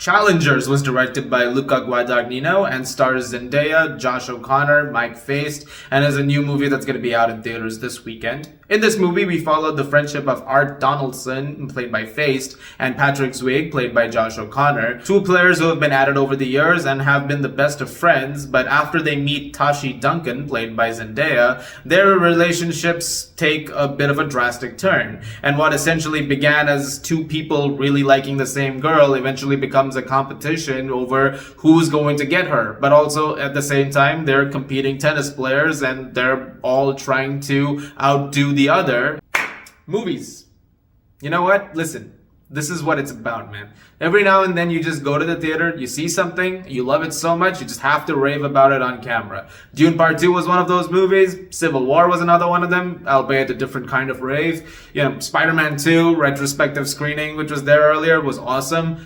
Challengers was directed by Luca Guadagnino and stars Zendaya, Josh O'Connor, Mike Faist, and is a new movie that's going to be out in theaters this weekend. In this movie, we followed the friendship of Art Donaldson, played by Faist, and Patrick Zwig, played by Josh O'Connor, two players who have been at it over the years and have been the best of friends, but after they meet Tashi Duncan, played by Zendaya, their relationships take a bit of a drastic turn, and what essentially began as two people really liking the same girl eventually becomes a competition over who's going to get her. But also at the same time, they're competing tennis players and they're all trying to outdo the other. Movies. You know what? Listen. This is what it's about, man. Every now and then you just go to the theater, you see something, you love it so much, you just have to rave about it on camera. Dune Part 2 was one of those movies. Civil War was another one of them, albeit a different kind of rave. You know, Spider-Man 2, retrospective screening, which was there earlier, was awesome.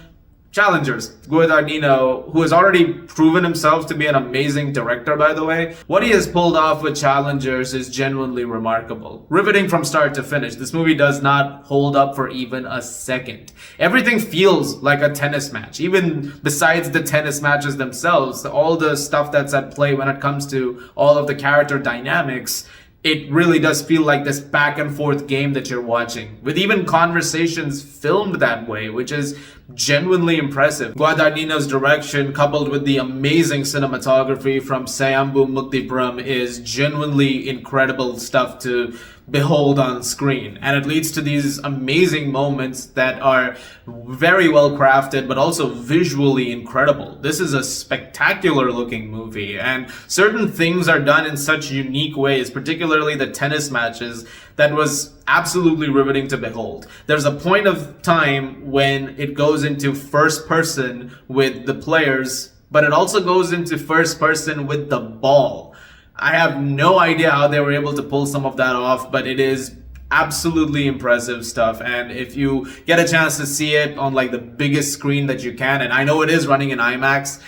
Challengers, Guadagnino, who has already proven himself to be an amazing director, by the way. What he has pulled off with Challengers is genuinely remarkable. Riveting from start to finish, this movie does not hold up for even a second. Everything feels like a tennis match. Even besides the tennis matches themselves, all the stuff that's at play when it comes to all of the character dynamics, it really does feel like this back and forth game that you're watching, with even conversations filmed that way, which is genuinely impressive. Guadagnino's direction, coupled with the amazing cinematography from Sayambu Muktipuram, is genuinely incredible stuff to behold on screen. And it leads to these amazing moments that are very well crafted, but also visually incredible. This is a spectacular looking movie, and certain things are done in such unique ways, particularly the tennis matches, that was absolutely riveting to behold. There's a point of time when it goes into first person with the players, but it also goes into first person with the ball. I have no idea how they were able to pull some of that off, but it is absolutely impressive stuff. And if you get a chance to see it on like the biggest screen that you can, and I know it is running in IMAX,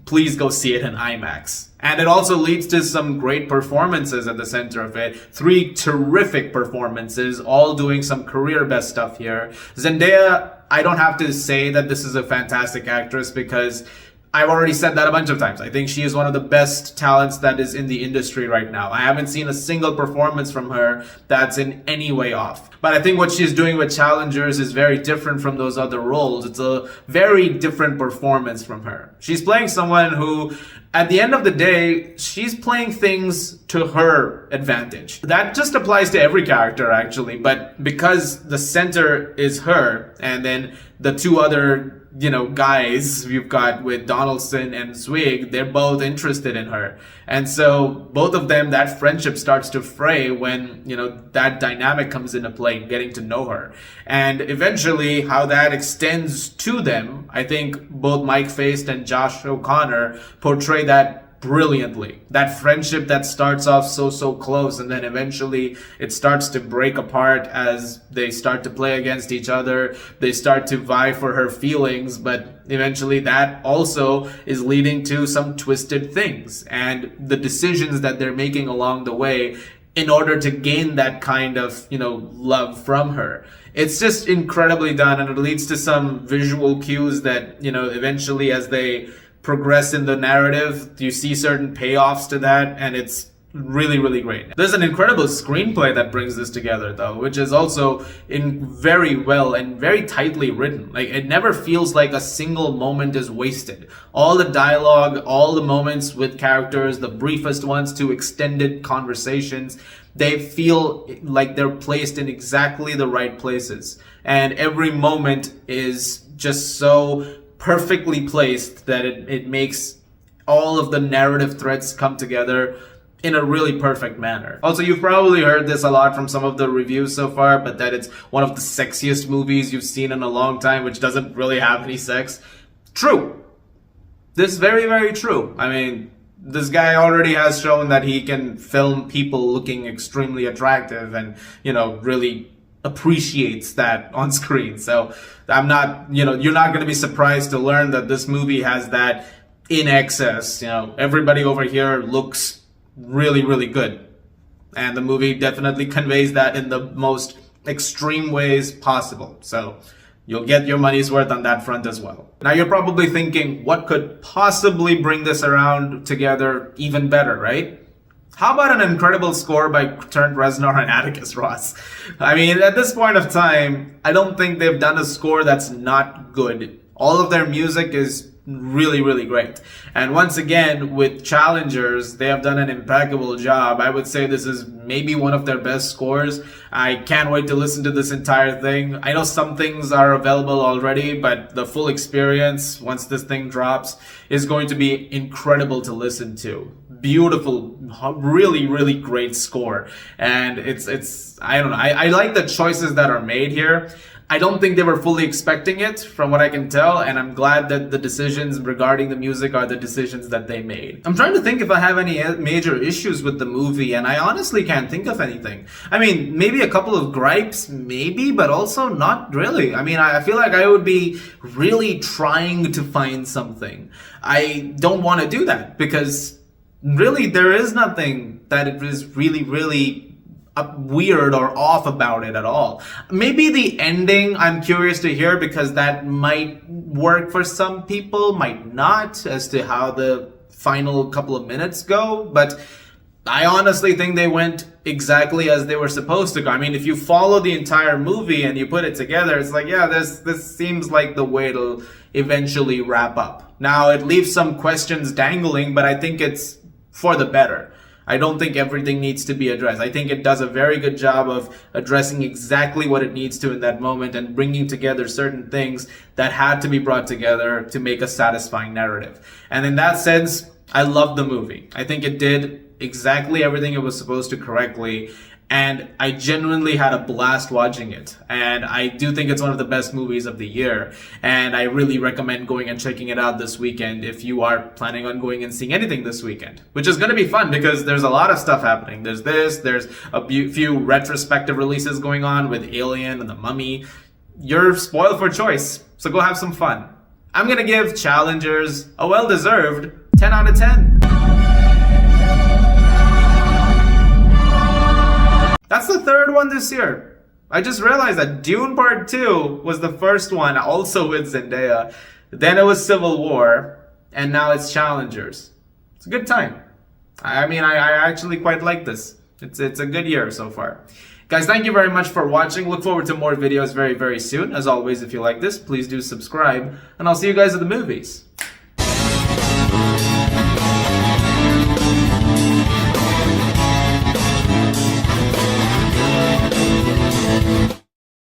please go see it in IMAX. And it also leads to some great performances at the center of it. 3 terrific performances, all doing some career best stuff here. Zendaya, I don't have to say that this is a fantastic actress because I've already said that a bunch of times. I think she is one of the best talents that is in the industry right now. I haven't seen a single performance from her that's in any way off. But I think what she's doing with Challengers is very different from those other roles. It's a very different performance from her. She's playing someone who, at the end of the day, she's playing things to her advantage. That just applies to every character, actually. But because the center is her, and then the two other guys you've got with Donaldson and Zwig, they're both interested in her. And so both of them, that friendship starts to fray when, that dynamic comes into play, getting to know her. And eventually how that extends to them, I think both Mike Faist and Josh O'Connor portray that brilliantly. That friendship that starts off so close, and then eventually it starts to break apart as they start to play against each other. They start to vie for her feelings, but eventually that also is leading to some twisted things and the decisions that they're making along the way in order to gain that kind of, love from her. It's just incredibly done, and it leads to some visual cues that, eventually as they progress in the narrative, you see certain payoffs to that, and it's really, really great. There's an incredible screenplay that brings this together, though, which is also very well and very tightly written. Like, it never feels like a single moment is wasted. All the dialogue, all the moments with characters, the briefest ones to extended conversations, they feel like they're placed in exactly the right places. And every moment is just so perfectly placed that it makes all of the narrative threads come together in a really perfect manner. Also, you've probably heard this a lot from some of the reviews so far, but that it's one of the sexiest movies you've seen in a long time, which doesn't really have any sex. True. This is very, very true. I mean, this guy already has shown that he can film people looking extremely attractive and, really appreciates that on screen. So I'm not, you're not going to be surprised to learn that this movie has that in excess. Everybody over here looks really, really good. And the movie definitely conveys that in the most extreme ways possible. So you'll get your money's worth on that front as well. Now you're probably thinking, what could possibly bring this around together even better, right? How about an incredible score by Trent Reznor and Atticus Ross? I mean, at this point of time, I don't think they've done a score that's not good. All of their music is really, really great. And once again, with Challengers, they have done an impeccable job. I would say this is maybe one of their best scores. I can't wait to listen to this entire thing. I know some things are available already, but the full experience, once this thing drops, is going to be incredible to listen to. Beautiful, really, really great score. And it's I don't know. I like the choices that are made here. I don't think they were fully expecting it, from what I can tell, and I'm glad that the decisions regarding the music are the decisions that they made. I'm trying to think if I have any major issues with the movie, and I honestly can't think of anything. I mean, maybe a couple of gripes, maybe, but also not really. I mean, I feel like I would be really trying to find something. I don't want to do that, because really there is nothing that it is really weird or off about it at all. Maybe the ending, I'm curious to hear, because that might work for some people, might not, as to how the final couple of minutes go, but I honestly think they went exactly as they were supposed to go. I mean, if you follow the entire movie and you put it together, it's like, yeah, this seems like the way it'll eventually wrap up. Now, it leaves some questions dangling, but I think it's for the better. I don't think everything needs to be addressed. I think it does a very good job of addressing exactly what it needs to in that moment and bringing together certain things that had to be brought together to make a satisfying narrative. And in that sense, I love the movie. I think it did exactly everything it was supposed to correctly. And I genuinely had a blast watching it. And I do think it's one of the best movies of the year. And I really recommend going and checking it out this weekend if you are planning on going and seeing anything this weekend. Which is going to be fun because there's a lot of stuff happening. There's a few retrospective releases going on with Alien and The Mummy. You're spoiled for choice, so go have some fun. I'm going to give Challengers a well-deserved 10 out of 10. That's the third one this year. I just realized that Dune Part 2 was the first one, also with Zendaya. Then it was Civil War, and now it's Challengers. It's a good time. I mean, I actually quite like this. It's a good year so far. Guys, thank you very much for watching. Look forward to more videos very, very soon. As always, if you like this, please do subscribe, and I'll see you guys at the movies.